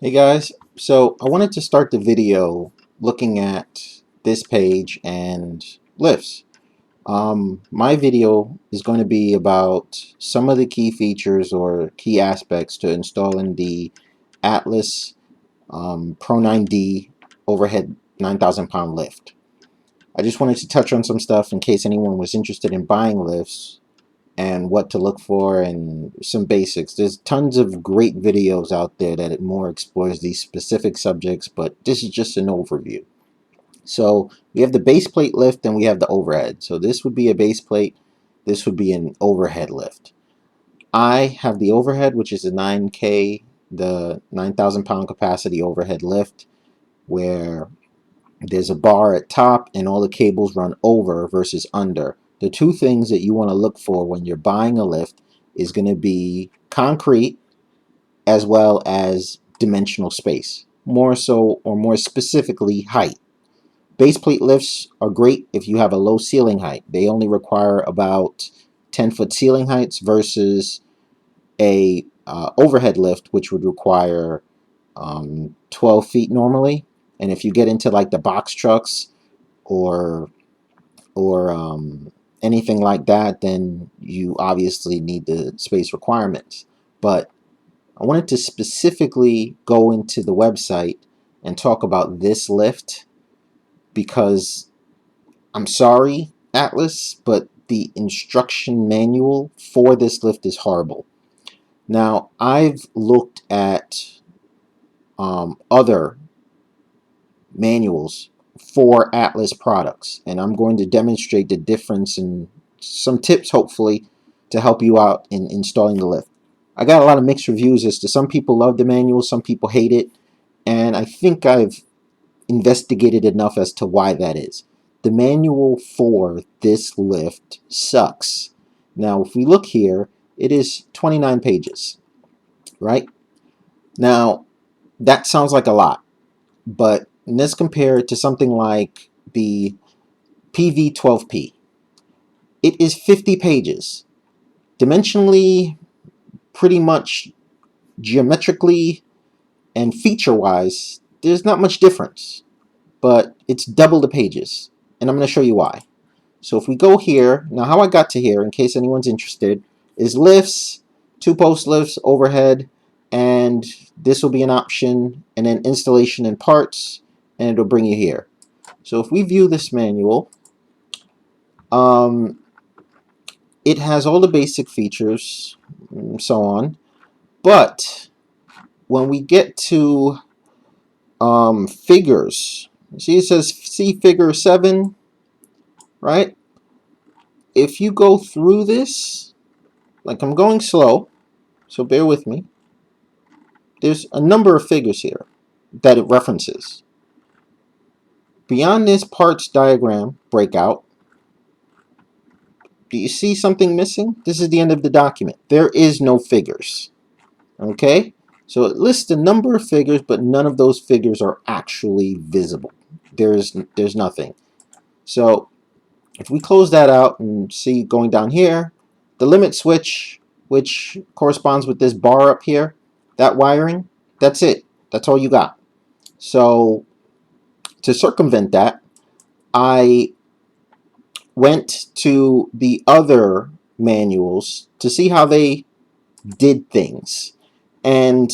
Hey guys, so I wanted to start the video looking at this page and lifts. My video is going to be about some of the key features or key aspects to installing the Atlas Pro 9D overhead 9,000 pound lift. I just wanted to touch on some stuff in case anyone was interested in buying lifts and what to look for and some basics. There's tons of great videos out there that it more explores these specific subjects, but this is just an overview. So we have the base plate lift and we have the overhead. So this would be a base plate, this would be an overhead lift. I have the overhead, which is a 9K, the 9,000 pound capacity overhead lift, where there's a bar at top and all the cables run over versus under. The two things that you want to look for when you're buying a lift is going to be concrete as well as dimensional space. More so, or more specifically, height. Base plate lifts are great if you have a low ceiling height. They only require about 10-foot ceiling heights versus a overhead lift, which would require 12 feet normally. And if you get into like the box trucks or anything like that, then you obviously need the space requirements. But I wanted to specifically go into the website and talk about this lift because I'm sorry, Atlas, but the instruction manual for this lift is horrible. Now, I've looked at other manuals for Atlas products, and I'm going to demonstrate the difference and some tips hopefully to help you out in installing the lift. I got a lot of mixed reviews as to some people love the manual, some people hate it, and I think I've investigated enough as to why that is. The manual for this lift sucks. Now if we look here, it is 29 pages, right? Now that sounds like a lot, but let's compare it to something like the PV12P. It is 50 pages. Dimensionally, pretty much geometrically, and feature-wise, there's not much difference. But it's double the pages. And I'm going to show you why. So if we go here, now how I got to here, in case anyone's interested, is lifts, 2-post lifts, overhead, and this will be an option, and then installation and parts, and it'll bring you here. So if we view this manual, it has all the basic features, and so on. But when we get to figures, see it says see figure 7, right? If you go through this, like I'm going slow, so bear with me. There's a number of figures here that it references. Beyond this parts diagram breakout, do you see something missing? This is the end of the document. There is no figures. Okay? So it lists a number of figures, but none of those figures are actually visible. There's nothing. So if we close that out and see going down here, the limit switch, which corresponds with this bar up here, that wiring, that's it. That's all you got. So to circumvent that, I went to the other manuals to see how they did things. And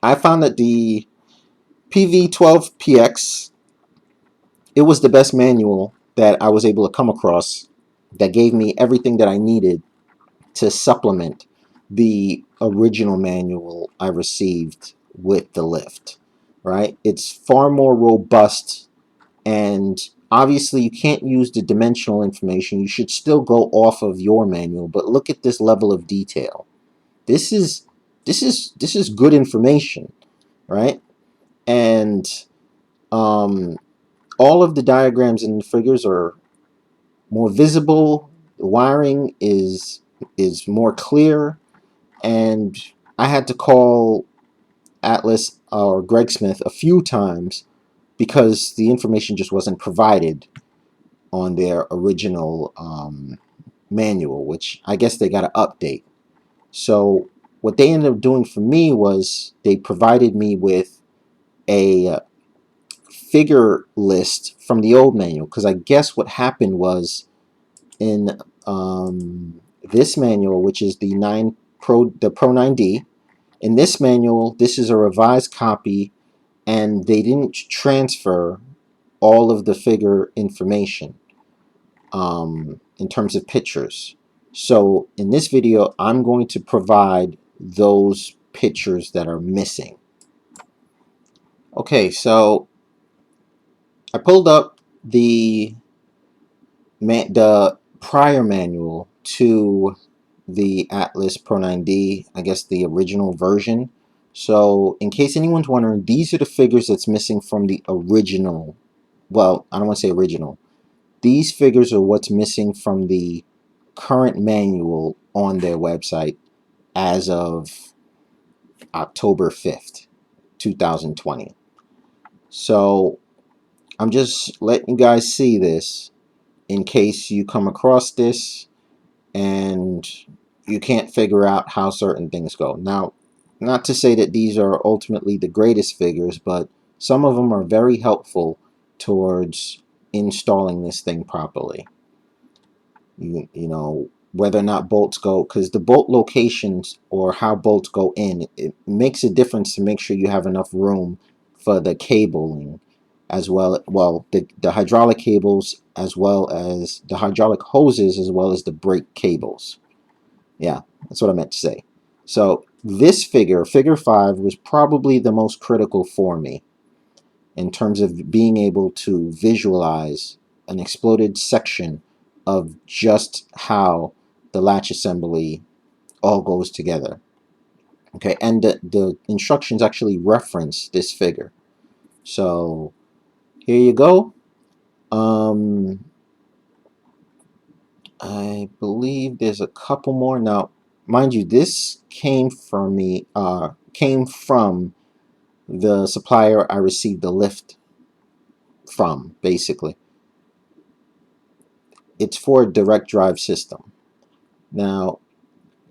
I found that the PV12PX, it was the best manual that I was able to come across that gave me everything that I needed to supplement the original manual I received with the lift, right? It's far more robust, and obviously you can't use the dimensional information. You should still go off of your manual, but look at this level of detail. This is good information, right? And all of the diagrams and the figures are more visible. The wiring is more clear, and I had to call Atlas or Greg Smith a few times because the information just wasn't provided on their original manual, which I guess they got to update. So what they ended up doing for me was they provided me with a figure list from the old manual, because I guess what happened was in this manual, which is the Pro 9D, in this manual, this is a revised copy, and they didn't transfer all of the figure information in terms of pictures. So in this video, I'm going to provide those pictures that are missing. Okay, so I pulled up the prior manual to the Atlas Pro 9D, I guess the original version. So in case anyone's wondering, these are the figures that's missing from the original. Well, I don't want to say original. These figures are what's missing from the current manual on their website as of October 5th, 2020. So I'm just letting you guys see this in case you come across this and you can't figure out how certain things go. Now, not to say that these are ultimately the greatest figures, but some of them are very helpful towards installing this thing properly. You know, whether or not bolts go, because the bolt locations or how bolts go in, it makes a difference to make sure you have enough room for the cabling as well. Well, the hydraulic cables, as well as the hydraulic hoses, as well as the brake cables. Yeah, that's what I meant to say. So this figure 5, was probably the most critical for me in terms of being able to visualize an exploded section of just how the latch assembly all goes together. Okay, and the instructions actually reference this figure. So here you go. I believe there's a couple more. Now, mind you, this came from the supplier I received the lift from, basically. It's for a direct drive system. Now,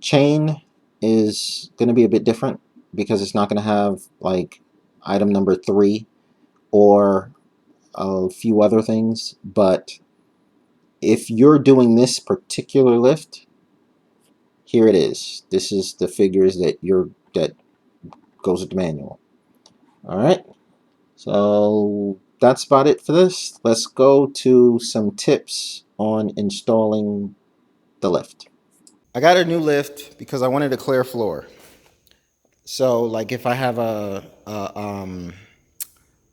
chain is going to be a bit different because it's not going to have like item number 3 or a few other things. But if you're doing this particular lift, here it is. This is the figures that goes with the manual. All right. So that's about it for this. Let's go to some tips on installing the lift. I got a new lift because I wanted a clear floor. So, like, if I have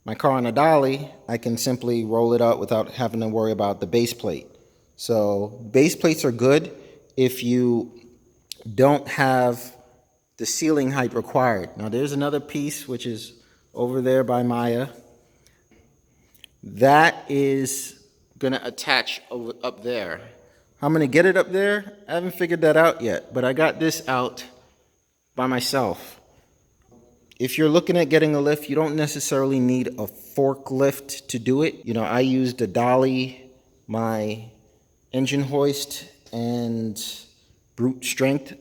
my car on a dolly, I can simply roll it up without having to worry about the base plate. So, base plates are good if you don't have the ceiling height required. Now, there's another piece which is over there by Maya. That is gonna attach up there. How I'm gonna get it up there, I haven't figured that out yet, but I got this out by myself. If you're looking at getting a lift, you don't necessarily need a forklift to do it. You know, I used a dolly, my engine hoist, and brute strength.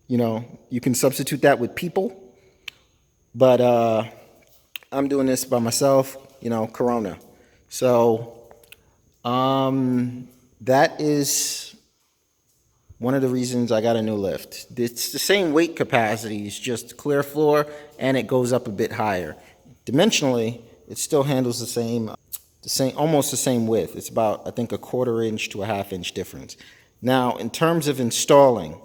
You know, you can substitute that with people, but I'm doing this by myself, you know, Corona. So that is one of the reasons I got a new lift. It's the same weight capacity, it's just clear floor, and it goes up a bit higher. Dimensionally, it still handles almost the same width. It's about, I think, a 1/4 inch to a 1/2 inch difference. Now, in terms of installing,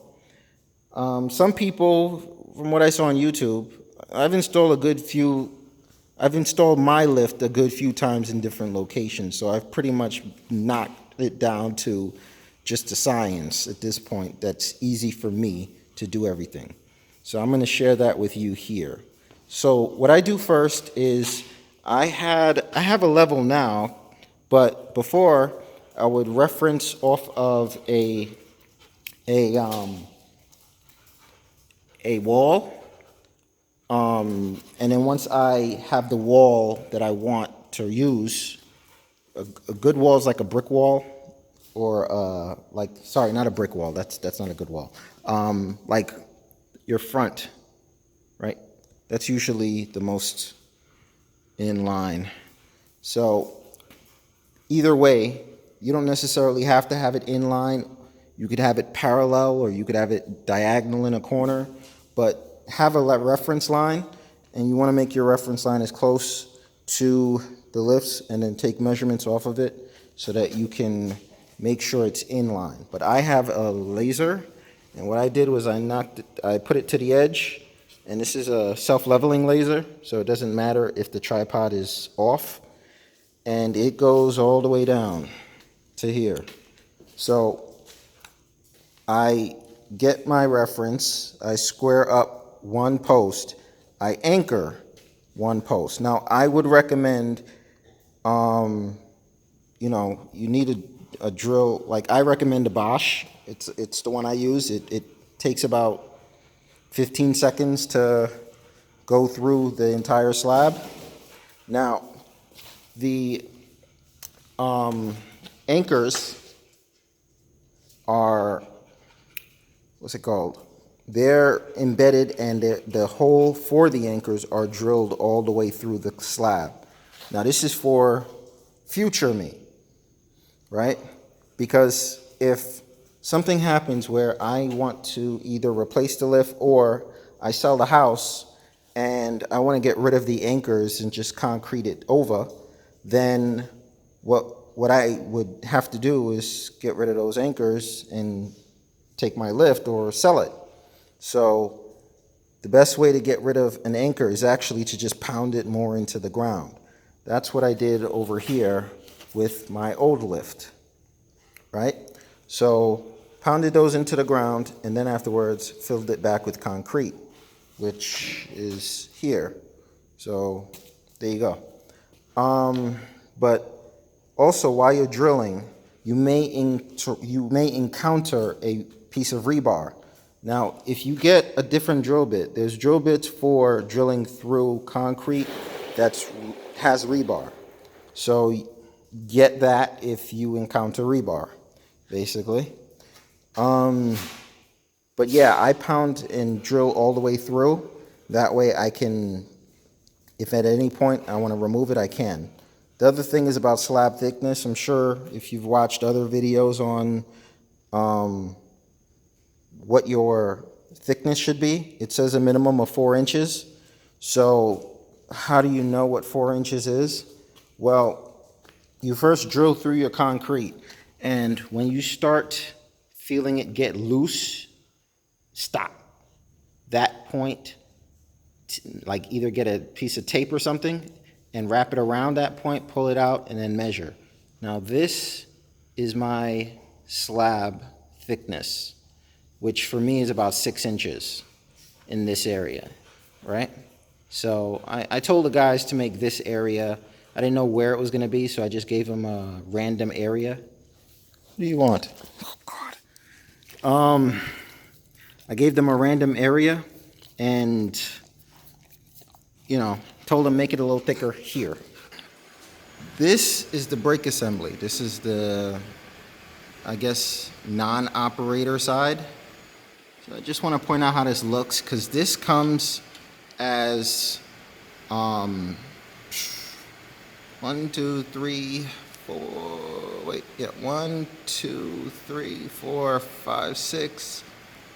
some people, from what I saw on YouTube, I've installed my lift a good few times in different locations, so I've pretty much knocked it down to just a science at this point that's easy for me to do everything. So I'm going to share that with you here. So what I do first is I have a level now, but before I would reference off of a wall, and then once I have the wall that I want to use, a good wall is like a brick wall, or sorry, not a brick wall. That's not a good wall. Like your front, right? That's usually the most in line. So either way, you don't necessarily have to have it in line. You could have it parallel or you could have it diagonal in a corner, but have a reference line, and you want to make your reference line as close to the lifts and then take measurements off of it so that you can make sure it's in line. But I have a laser, and what I did was I put it to the edge, and this is a self-leveling laser, so it doesn't matter if the tripod is off, and it goes all the way down to here. So I get my reference, I square up one post, I anchor one post. Now I would recommend, you need a drill, like I recommend a Bosch. It's the one I use. It takes about 15 seconds to go through the entire slab. Now, the anchors are, what's it called? They're embedded, and the hole for the anchors are drilled all the way through the slab. Now, this is for future me, right? Because if something happens where I want to either replace the lift or I sell the house and I want to get rid of the anchors and just concrete it over, then what I would have to do is get rid of those anchors and take my lift or sell it. So the best way to get rid of an anchor is actually to just pound it more into the ground. That's what I did over here with my old lift, right? So pounded those into the ground, and then afterwards filled it back with concrete, which is here. So there you go. But also, while you're drilling, you may encounter a piece of rebar. Now, if you get a different drill bit, there's drill bits for drilling through concrete that has rebar. So get that if you encounter rebar, basically. But yeah, I pound and drill all the way through. That way I can, if at any point I want to remove it, I can. The other thing is about slab thickness. I'm sure if you've watched other videos on what your thickness should be, it says a minimum of 4 inches. So how do you know what 4 inches is? Well, you first drill through your concrete, and when you start feeling it get loose, stop. That point, like either get a piece of tape or something and wrap it around that point, pull it out, and then measure. Now this is my slab thickness, which for me is about 6 inches in this area, right? So I told the guys to make this area. I didn't know where it was going to be, so I just gave them a random area. What do you want? Oh, God. I gave them a random area and, told them make it a little thicker here. This is the brake assembly. This is the, I guess, non-operator side. So I just want to point out how this looks, because this comes as 1, 2, 3, 4, 1, 2, 3, 4, 5, 6,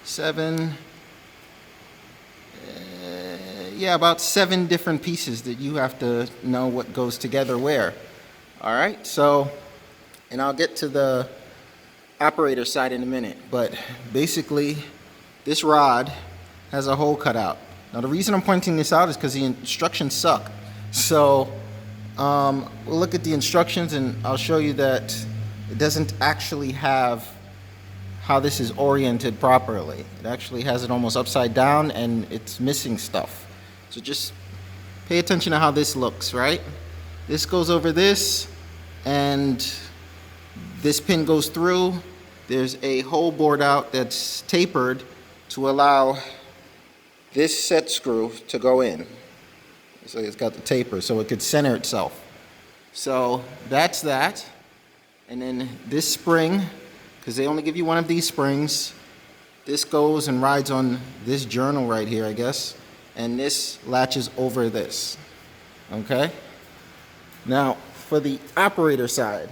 7, about 7 different pieces that you have to know what goes together where. All right, so, and I'll get to the operator side in a minute, but basically this rod has a hole cut out. Now the reason I'm pointing this out is because the instructions suck. So we'll look at the instructions and I'll show you that it doesn't actually have how this is oriented properly. It actually has it almost upside down and it's missing stuff. So just pay attention to how this looks, right? This goes over this and this pin goes through. There's a hole bored out that's tapered to allow this set screw to go in. So it's got the taper so it could center itself. So that's that. And then this spring, because they only give you one of these springs, this goes and rides on this journal right here, I guess, and this latches over this, okay? Now, for the operator side,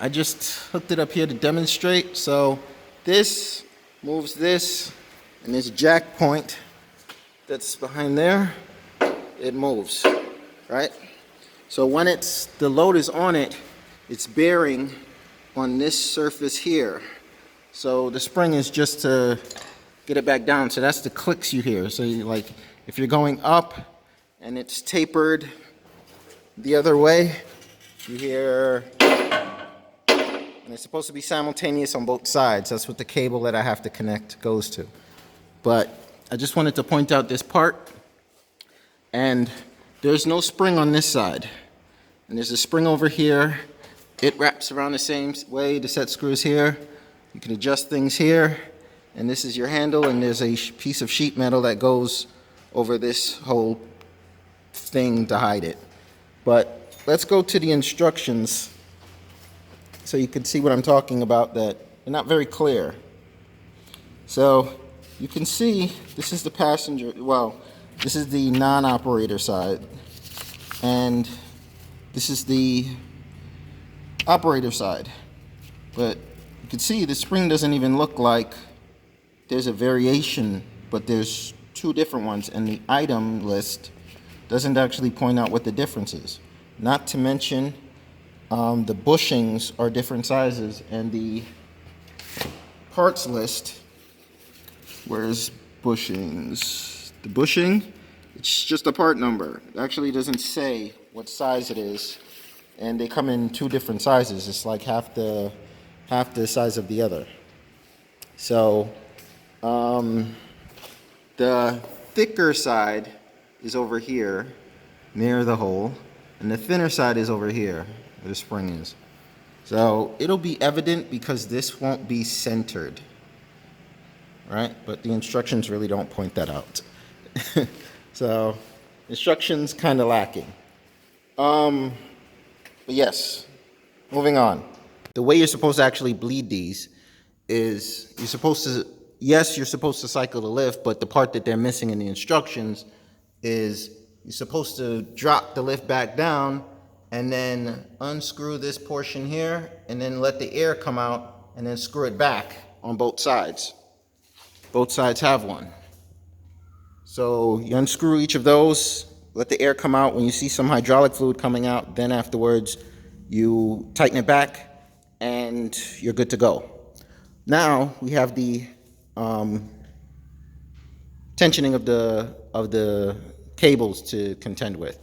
I just hooked it up here to demonstrate. So this moves this, and this jack point that's behind there, it moves, right? So when the load is on it, it's bearing on this surface here. So the spring is just to get it back down. So that's the clicks you hear. So like if you're going up and it's tapered the other way, you hear, and it's supposed to be simultaneous on both sides. That's what the cable that I have to connect goes to. But I just wanted to point out this part, and there's no spring on this side. And there's a spring over here. It wraps around the same way. The set screws here. You can adjust things here. And this is your handle, and there's a piece of sheet metal that goes over this whole thing to hide it. But let's go to the instructions so you can see what I'm talking about, that they're not very clear. So you can see this is the passenger, well, this is the non-operator side, and this is the operator side. But you can see the spring doesn't even look like there's a variation, but there's two different ones, and the item list doesn't actually point out what the difference is. Not to mention the bushings are different sizes, and the parts list, where's bushings? The bushing, it's just a part number. It actually doesn't say what size it is, and they come in two different sizes. It's like half the size of the other. So the thicker side is over here near the hole, and the thinner side is over here where the spring is. So it'll be evident because this won't be centered, right? But the instructions really don't point that out. So instructions kind of lacking. But yes, moving on. The way you're supposed to actually bleed these is you're supposed to cycle the lift, but the part that they're missing in the instructions is you're supposed to drop the lift back down and then unscrew this portion here and then let the air come out and then screw it back on both sides. Both sides have one. So you unscrew each of those, let the air come out. When you see some hydraulic fluid coming out, then afterwards you tighten it back and you're good to go. Now we have the tensioning of the cables to contend with.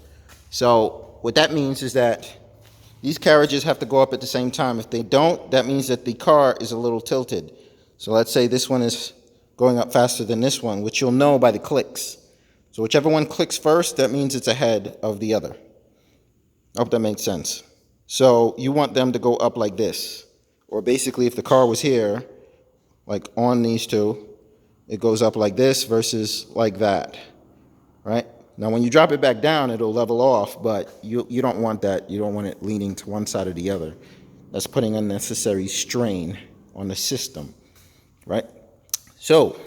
So what that means is that these carriages have to go up at the same time. If they don't, that means that the car is a little tilted. So let's say this one is going up faster than this one, which you'll know by the clicks. So whichever one clicks first, that means it's ahead of the other. I hope that makes sense. So you want them to go up like this. Or basically if the car was here, like on these two, it goes up like this versus like that, right? Now when you drop it back down, it'll level off, but you don't want that. You don't want it leaning to one side or the other. That's putting unnecessary strain on the system, right? So,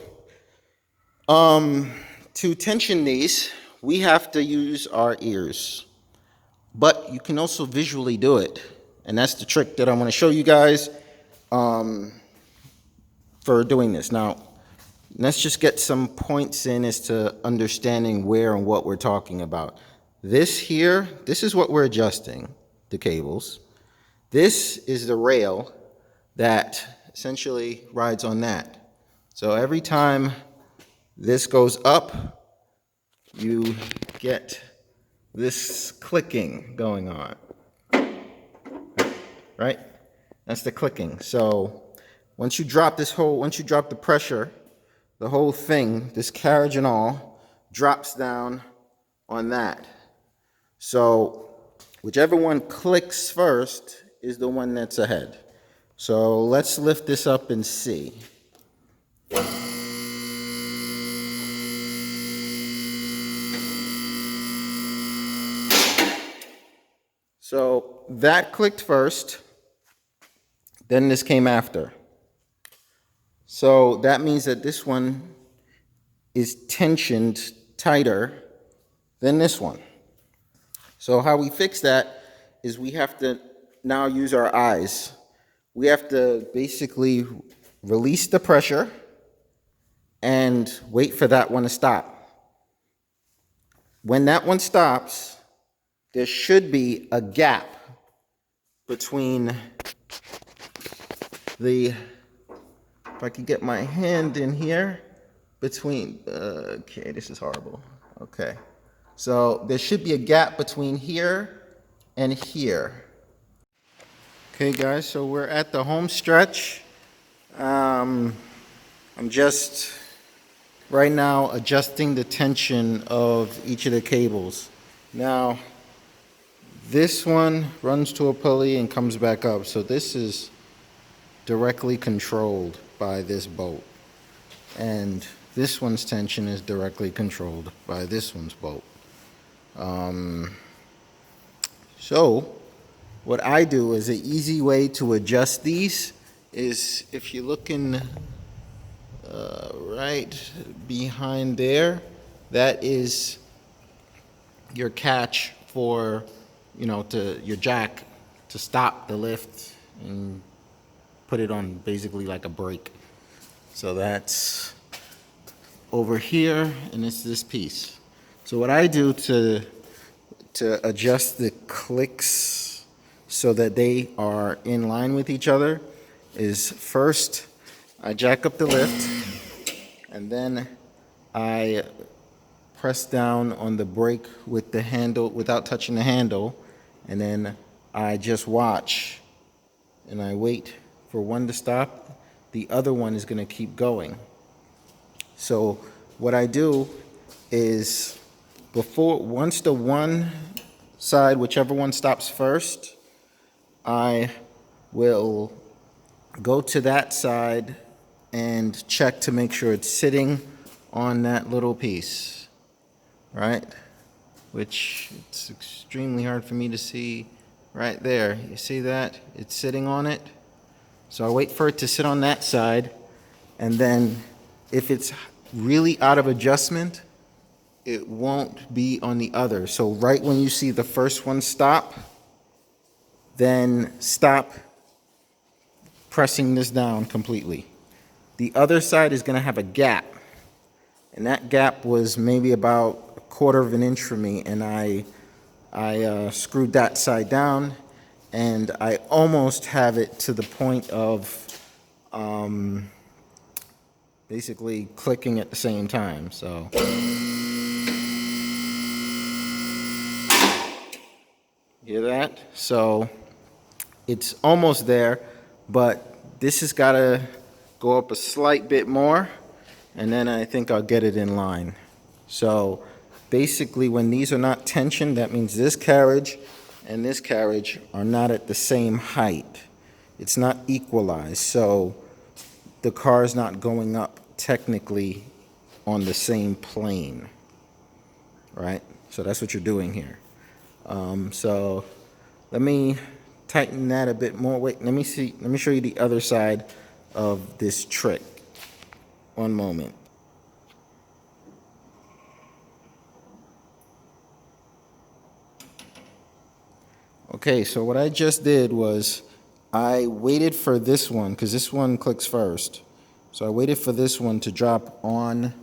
to tension these, we have to use our ears, but you can also visually do it. And that's the trick that I'm going to show you guys for doing this. Now, let's just get some points in as to understanding where and what we're talking about. This here, this is what we're adjusting, the cables. This is the rail that essentially rides on that. So every time this goes up, you get this clicking going on, right? That's the clicking. So once you drop the pressure, the whole thing, this carriage and all, drops down on that. So whichever one clicks first is the one that's ahead. So let's lift this up and see. So that clicked first, Then this came after. So that means that this one is tensioned tighter than this one. So how we fix that is we have to now use our eyes. We have to basically release the pressure and wait for that one to stop. When that one stops, there should be a gap between if I could get my hand in here, okay, this is horrible. Okay. So there should be a gap between here and here. Okay, guys, so we're at the home stretch. I'm just right now adjusting the tension of each of the cables. Now, this one runs to a pulley and comes back up. So this is directly controlled by this bolt. And this one's tension is directly controlled by this one's bolt. So what I do is an easy way to adjust these is if you're looking right behind there, that is your catch for, your jack to stop the lift and put it on basically like a brake. So that's over here, and it's this piece. So what I do to adjust the clicks so that they are in line with each other is first I jack up the lift, and then I press down on the brake with the handle without touching the handle, and then I just watch and I wait for one to stop. The other one is going to keep going. So what I do is once the one side, whichever one stops first, I will go to that side and check to make sure it's sitting on that little piece, right? Which it's extremely hard for me to see right there. You see that? It's sitting on it. So I wait for it to sit on that side, and then if it's really out of adjustment, it won't be on the other. So right when you see the first one stop, then stop pressing this down completely. The other side is going to have a gap, and that gap was maybe about 1/4 of an inch for me, and I screwed that side down, and I almost have it to the point of basically clicking at the same time. So hear that? So it's almost there, but this has got to go up a slight bit more, and then I think I'll get it in line. So basically, when these are not tensioned, that means this carriage and this carriage are not at the same height. It's not equalized, so the car is not going up technically on the same plane, right? So that's what you're doing here. So let me tighten that a bit more. Wait, let me show you the other side of this trick. One moment. Okay, so what I just did was I waited for this one, because this one clicks first. So I waited for this one to drop on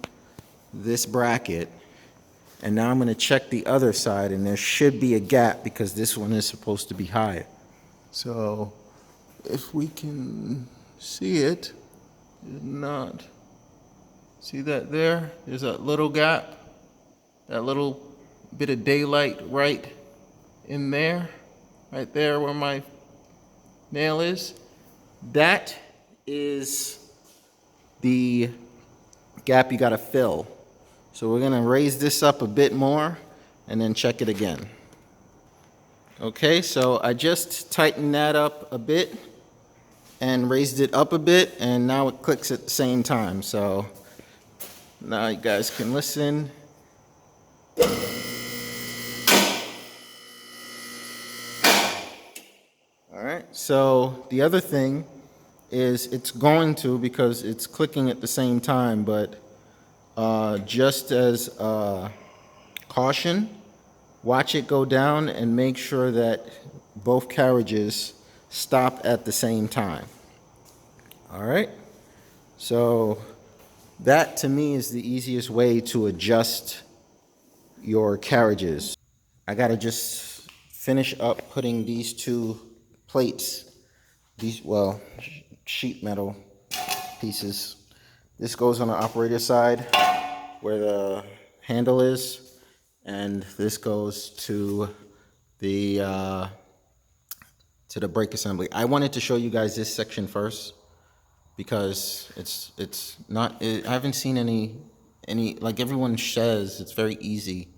this bracket, and now I'm going to check the other side, and there should be a gap because this one is supposed to be higher. So if we can see it, not see that there? There's that little gap, that little bit of daylight right in there. Right there where my nail is, that is the gap you got to fill. So we're going to raise this up a bit more and then check it again. Okay, so I just tightened that up a bit and raised it up a bit, and now it clicks at the same time. So now you guys can listen. All right, so the other thing is it's going to, because it's clicking at the same time, but just as caution, watch it go down and make sure that both carriages stop at the same time. All right? So that to me is the easiest way to adjust your carriages. I gotta just finish up putting these two plates, sheet metal pieces. This goes on the operator side where the handle is, and this goes to the brake assembly. I wanted to show you guys this section first because it's not. I haven't seen any like everyone says it's very easy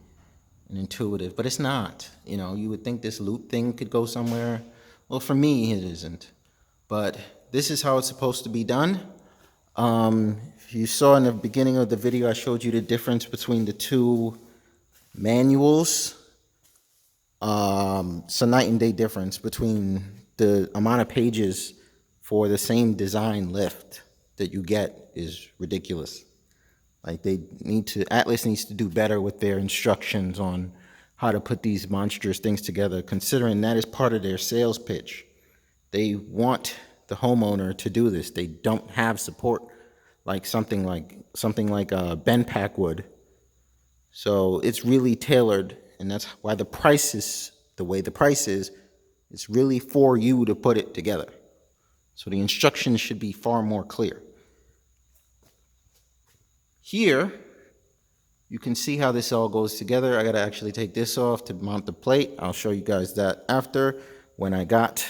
and intuitive, but it's not. You know, you would think this loop thing could go somewhere. Well, for me, it isn't. But this is how it's supposed to be done. You saw in the beginning of the video, I showed you the difference between the two manuals. It's a night and day difference between the amount of pages for the same design lift that you get is ridiculous. Like Atlas needs to do better with their instructions on how to put these monstrous things together, considering that is part of their sales pitch. They want the homeowner to do this. They don't have support like something like Ben Packwood. So it's really tailored, and that's why the price is the way the price is. It's really for you to put it together. So the instructions should be far more clear. Here, you can see how this all goes together. I gotta actually take this off to mount the plate. I'll show you guys that after, when I got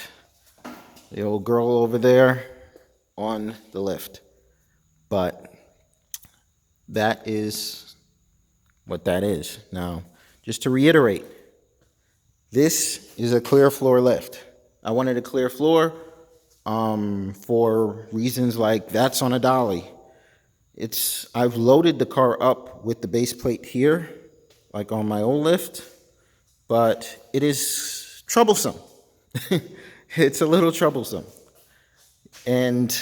the old girl over there on the lift. But that is what that is. Now, just to reiterate, this is a clear floor lift. I wanted a clear floor for reasons like that's on a dolly. I've loaded the car up with the base plate here, like on my old lift, but it is troublesome. It's a little troublesome. And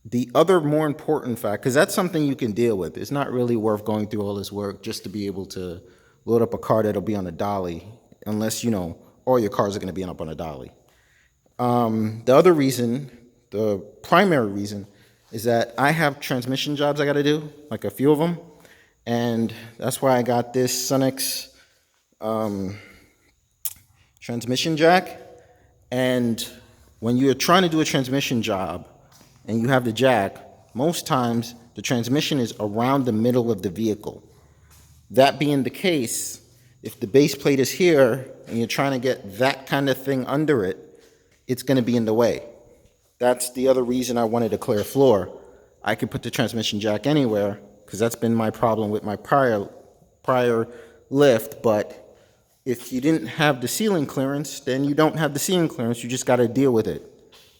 the other more important fact, because that's something you can deal with. It's not really worth going through all this work just to be able to load up a car that'll be on a dolly, unless, you know, all your cars are going to be up on a dolly. The other reason, the primary reason, is that I have transmission jobs I got to do, like a few of them, and that's why I got this Sunex transmission jack. And when you're trying to do a transmission job and you have the jack, most times the transmission is around the middle of the vehicle. That being the case, if the base plate is here and you're trying to get that kind of thing under it, it's going to be in the way. That's the other reason I wanted a clear floor. I could put the transmission jack anywhere, because that's been my problem with my prior lift. But if you didn't have the ceiling clearance, then you don't have the ceiling clearance. You just got to deal with it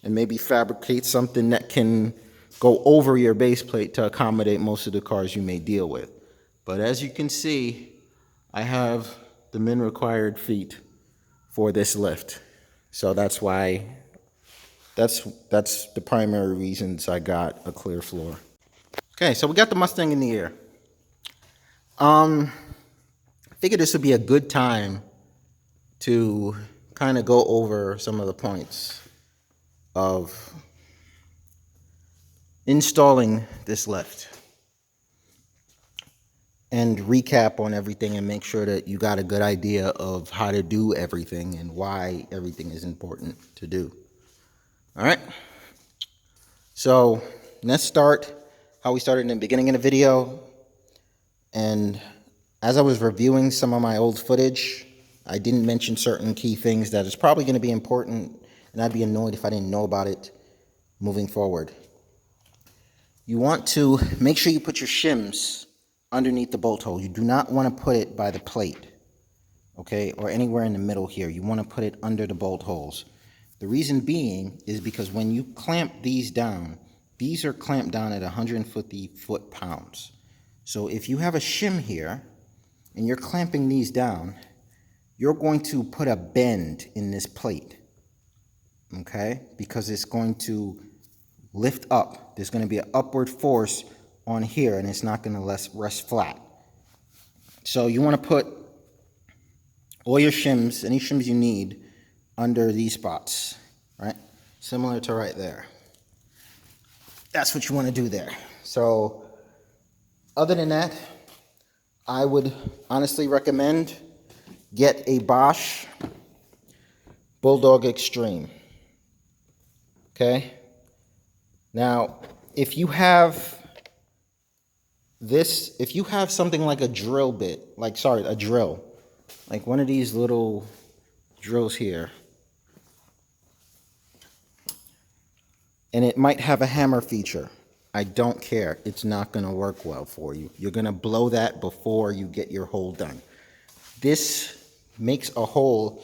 and maybe fabricate something that can go over your base plate to accommodate most of the cars you may deal with. But as you can see, I have the min required feet for this lift. So that's why, that's the primary reasons I got a clear floor. Okay, so we got the Mustang in the air. I figured this would be a good time to kind of go over some of the points of installing this lift and recap on everything and make sure that you got a good idea of how to do everything and why everything is important to do. All right, so let's start how we started in the beginning of the video. And as I was reviewing some of my old footage, I didn't mention certain key things that is probably going to be important, and I'd be annoyed if I didn't know about it moving forward. You want to make sure you put your shims underneath the bolt hole. You do not want to put it by the plate, okay, or anywhere in the middle here. You want to put it under the bolt holes. The reason being is because when you clamp these down, these are clamped down at 150 foot-pounds. So if you have a shim here and you're clamping these down, you're going to put a bend in this plate, okay? Because it's going to lift up. There's going to be an upward force on here, and it's not going to rest flat. So you want to put all your shims, any shims you need, under these spots, right? Similar to right there. That's what you want to do there. So other than that, I would honestly recommend get a Bosch Bulldog Extreme. Okay? Now, if you have this, if you have something like a drill bit, a drill, like one of these little drills here, and it might have a hammer feature, I don't care. It's not going to work well for you. You're going to blow that before you get your hole done. This makes a hole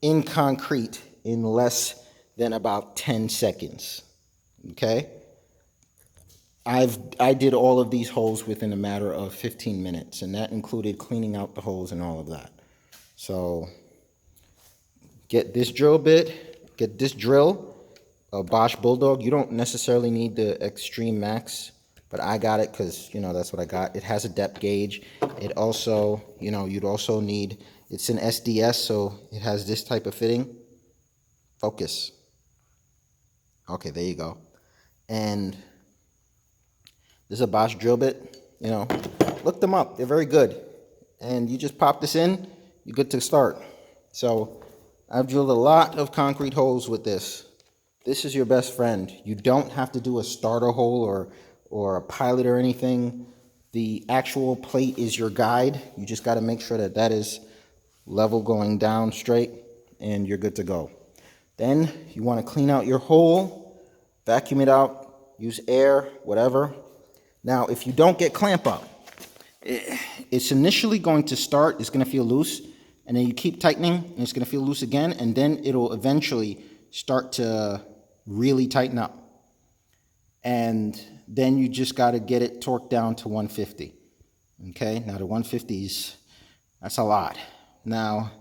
in concrete in less than about 10 seconds. Okay? I did all of these holes within a matter of 15 minutes, and that included cleaning out the holes and all of that. So get this drill bit, get this drill, a Bosch Bulldog. You don't necessarily need the Extreme Max, but I got it because, you know, that's what I got. It has a depth gauge. It also, you know, you'd also need, it's an SDS, so it has this type of fitting. Focus. Okay, there you go. And this is a Bosch drill bit. You know, look them up. They're very good. And you just pop this in, you're good to start. So I've drilled a lot of concrete holes with this. This is your best friend. You don't have to do a starter hole or a pilot or anything. The actual plate is your guide. You just got to make sure that that is level going down straight, and you're good to go. Then you want to clean out your hole, vacuum it out, use air, whatever. Now, if you don't get clamp up, it's initially going to start, it's going to feel loose, and then you keep tightening, and it's going to feel loose again, and then it'll eventually start to really tighten up. And then you just got to get it torqued down to 150. Okay, now the 150s, that's a lot. Now,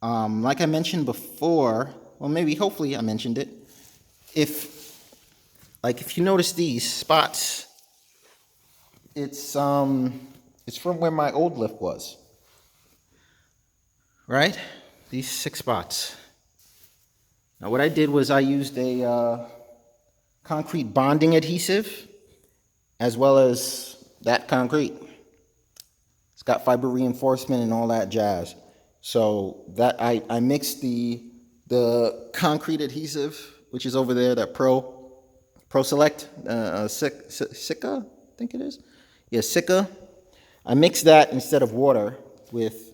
like I mentioned before, well, maybe, hopefully I mentioned it. If you notice these spots, it's from where my old lift was, right? These 6 spots. Now what I did was I used a concrete bonding adhesive as well as that concrete. It's got fiber reinforcement and all that jazz. So that I mixed the concrete adhesive, which is over there, that Pro Select, Sika, I think it is. Yeah, Sika. I mixed that instead of water with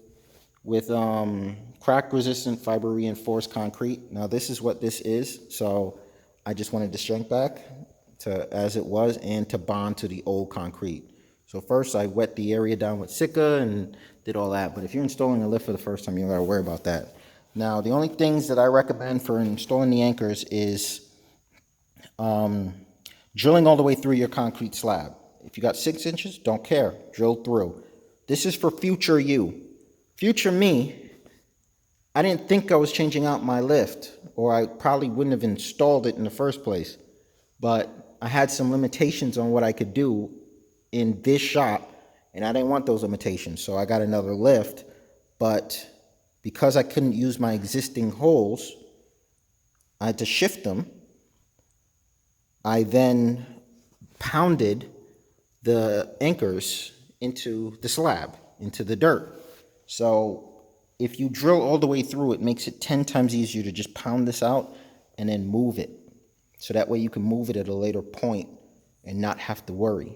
crack resistant fiber reinforced concrete. Now this is what this is, so I just wanted to shrink back to as it was and to bond to the old concrete. So first I wet the area down with Sika and did all that, but if you're installing a lift for the first time, you don't gotta worry about that. Now the only things that I recommend for installing the anchors is drilling all the way through your concrete slab. If you got 6 inches, don't care, drill through. This is for future you. Future me, I didn't think I was changing out my lift, or I probably wouldn't have installed it in the first place. But I had some limitations on what I could do in this shop, and I didn't want those limitations, so I got another lift. But because I couldn't use my existing holes, I had to shift them. I then pounded the anchors into the slab, into the dirt. So if you drill all the way through, it makes it 10 times easier to just pound this out and then move it. So that way you can move it at a later point and not have to worry.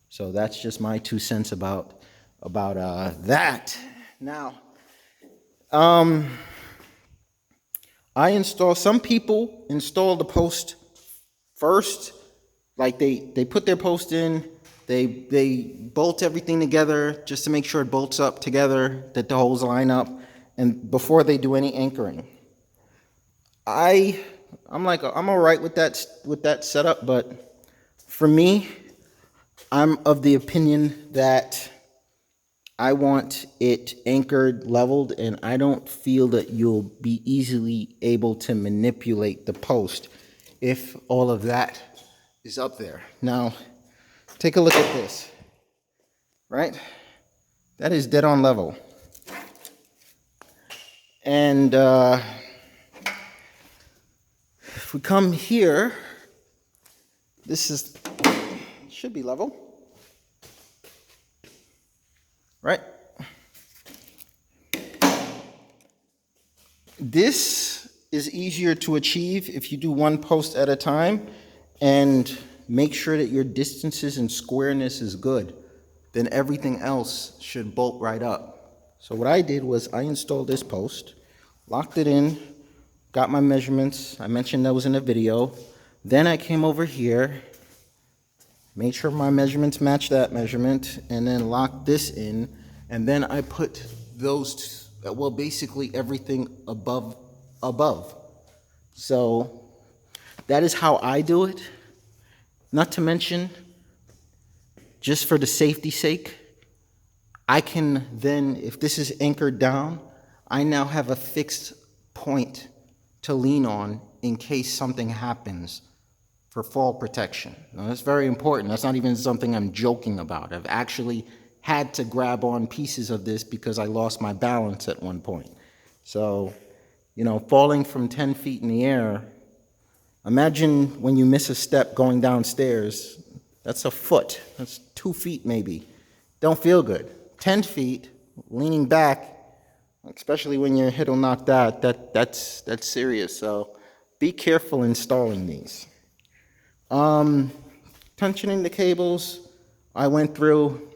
So that's just my 2 cents about that. Now, some people install the post first, like they put their post in, they bolt everything together just to make sure it bolts up together, that the holes line up, and before they do any anchoring. I'm all right with that setup, but for me, I'm of the opinion that I want it anchored, leveled, and I don't feel that you'll be easily able to manipulate the post if all of that is up there. Now, take a look at this, right? That is dead on level. And if we come here, this should be level, right? This is easier to achieve if you do one post at a time and make sure that your distances and squareness is good. Then everything else should bolt right up. So what I did was I installed this post, locked it in, got my measurements. I mentioned those in the video. Then I came over here, made sure my measurements match that measurement, and then locked this in. And then I put those, well, basically everything above. So that is how I do it. Not to mention, just for the safety's sake, I can then, if this is anchored down, I now have a fixed point to lean on in case something happens for fall protection. Now, that's very important. That's not even something I'm joking about. I've actually had to grab on pieces of this because I lost my balance at one point. So, you know, falling from 10 feet in the air, imagine when you miss a step going downstairs. That's a foot. That's 2 feet maybe. Don't feel good. 10 feet, leaning back, especially when your head will knock that's serious. So be careful installing these. Tensioning the cables, I went through,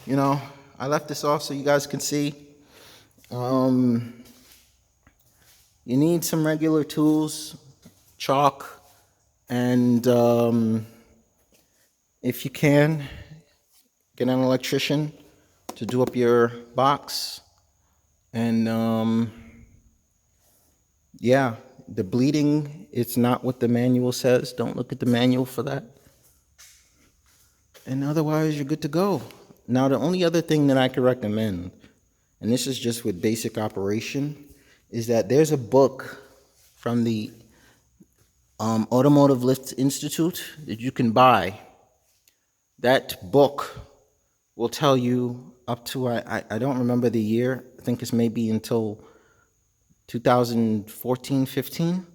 you know, I left this off so you guys can see. You need some regular tools, chalk, and if you can, get an electrician to do up your box. And yeah, the bleeding, it's not what the manual says. Don't look at the manual for that. And otherwise, you're good to go. Now, the only other thing that I could recommend, and this is just with basic operation, is that there's a book from the Automotive Lift Institute that you can buy. That book will tell you up to, I don't remember the year, I think it's maybe until 2014, 15,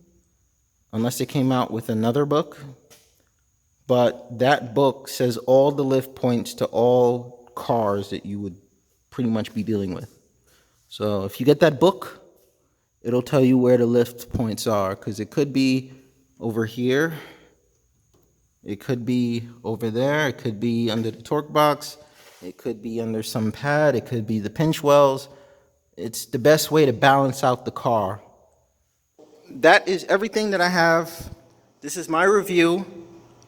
unless they came out with another book. But that book says all the lift points to all cars that you would pretty much be dealing with. So if you get that book, it'll tell you where the lift points are, because it could be over here, it could be over there, it could be under the torque box, it could be under some pad, it could be the pinch wells. It's the best way to balance out the car. That is everything that I have. This is my review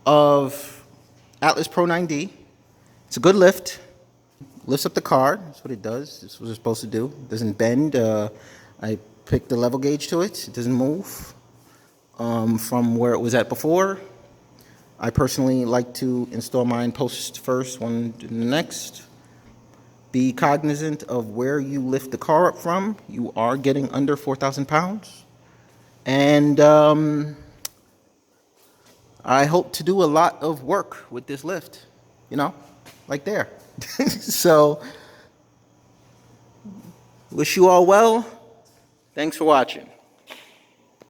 of Atlas Pro 9D. It's a good lift. Lifts up the car. That's what it does. That's what it's supposed to do. It doesn't bend. I picked the level gauge to it. It doesn't move from where it was at before. I personally like to install mine post first, one to the next. Be cognizant of where you lift the car up from. You are getting under 4,000 pounds. And I hope to do a lot of work with this lift, you know, like there. So, wish you all well. Thanks for watching.